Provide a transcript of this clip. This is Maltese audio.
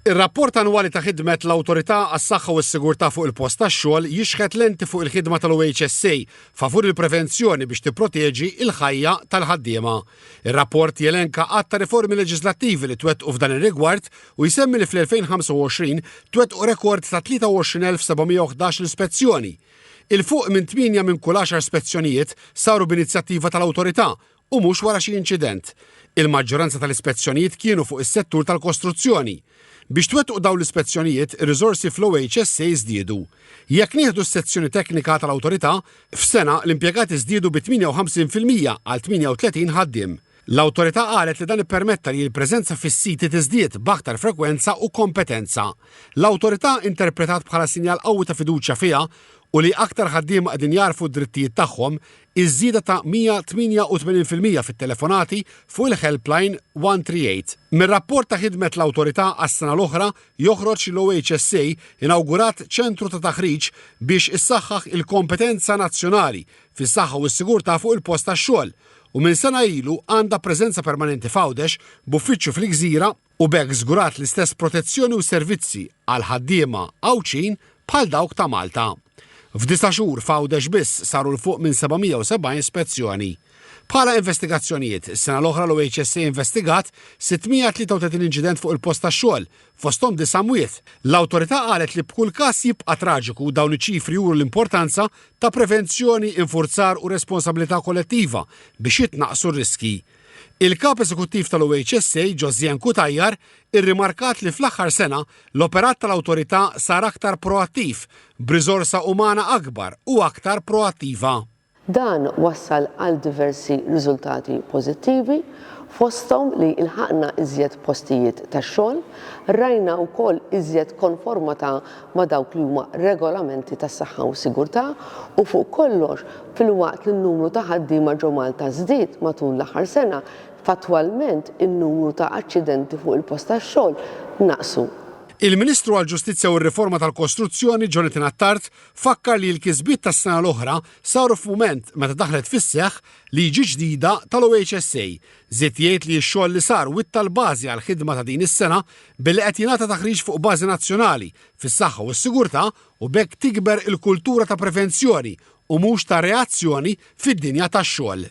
Ir-rapport annwali ta' ħidmet l-Awtorità għas-Saħħa u s-Sigurtà fuq il-post tax-xogħol jixħet lenti fuq il-ħidma tal-OHSA favur il-prevenzjoni biex tipproteġi il-ħajja tal-ħaddiema. Ir-rapport jelenka għadd ta' riformi leġislattivi li twettqu f'dan ir-rigward u jsemmi li fl-2025 twettqu rekord ta' 23,711 ispezzjoni. Il-fuq minn 8 minn kull 10 ispezzjonijiet saru b'inizjattiva tal-Awtorità u mhux wara xi inċident. Il-maġġoranza tal-ispezzjonijiet kienu fuq is-settur tal-kostruzzjoni. Biex twettqu dawn l-ispezzjonijiet, ir-riżorsi fl-OHSA żdiedu. Jekk nieħdu s-sezzjoni teknika tal-Awtorità, f'sena l-impjegati żdiedu bi 58% għal 38 ħaddiem. L-Awtorità qalet li dan ippermetta li l-preżenza fis-siti tiżdied b'aktar frekwenza u kompetenza. L-Awtorità interpretat bħala sinjal qawwi ta' fiduċja fiha u li aktar ħaddiem qegħdin jarfu d-drittijiet tagħhom iż-żieda ta' 188% fit-telefonati fuq il-helpline 138. Mir-rapport ta' ħidmet l-Awtorità għas-sena l-oħra joħroġ l-OHSA inawgurat ċentru ta' taħriġ biex issaħħaħ il-kompetenza nazzjonali fis-saħħa u s-sigurtà fuq il-post tax-xogħol u minn sena ilu għandha preżenza permanenti f'Għawdex b'uffiċċju fil-Gżira u b'hekk żgurat l-istess protezzjoni u servizzi għal ħaddiema Għawċin bħal dawk ta' Malta. F'9 xhur f'Għawdex biss saru l-fuq minn 770 ispezzjoni. Bħala investigazzjonijiet, is-sena l-oħra l-OHSA investigat 633 inċident fuq il-post tax-xogħol, fosthom 9 mwiet. L-Awtorità qalet li b'kull każ jibqa' traġiku dawn iċ-ċifri juru l-importanza ta' prevenzjoni, infurzar u responsabilità kollettiva biex jitnaqsu r-riski. Il-kap eżekuttiv tal-OHSA, Josiane Kutajjar, irrimarkat li fl-aħħar sena l-operat tal-Awtorità sar aktar proattiv, b'riżorsa umana akbar u aktar proattiva. Dan wassal għal diversi riżultati pożittivi, fosthom li ilħaqna iżjed postijiet tax-xogħol, rajna wkoll iżjed konformità ma' dawk li huma regolamenti tas-saħħa u sigurtà u fuq kollox filwaqt li n-numru ta' ħaddiema ġo Malta żdied matul l-aħħar sena, fatwalment in-numru ta' aċċidenti fuq il-post tax-xogħol naqsu. Il-Ministru għall-Ġustizzja u r-Riforma tal-Kostruzzjoni, Jonathan Attard, fakkar li l-kisbiet tas-sena l-oħra saru f'mument meta daħlet fis-seħħ liġi ġdida tal-OHSA. Żied jgħid li x-xogħol li sar witta l-bażi għal ħidma ta' din is-sena billi qed jingħata taħriġ fuq bażi nazzjonali fis-saħħa u s-sigurtà u b'hekk tikber il-kultura ta' prevenzjoni u mhux ta' reazzjoni fid-dinja tax-xogħol.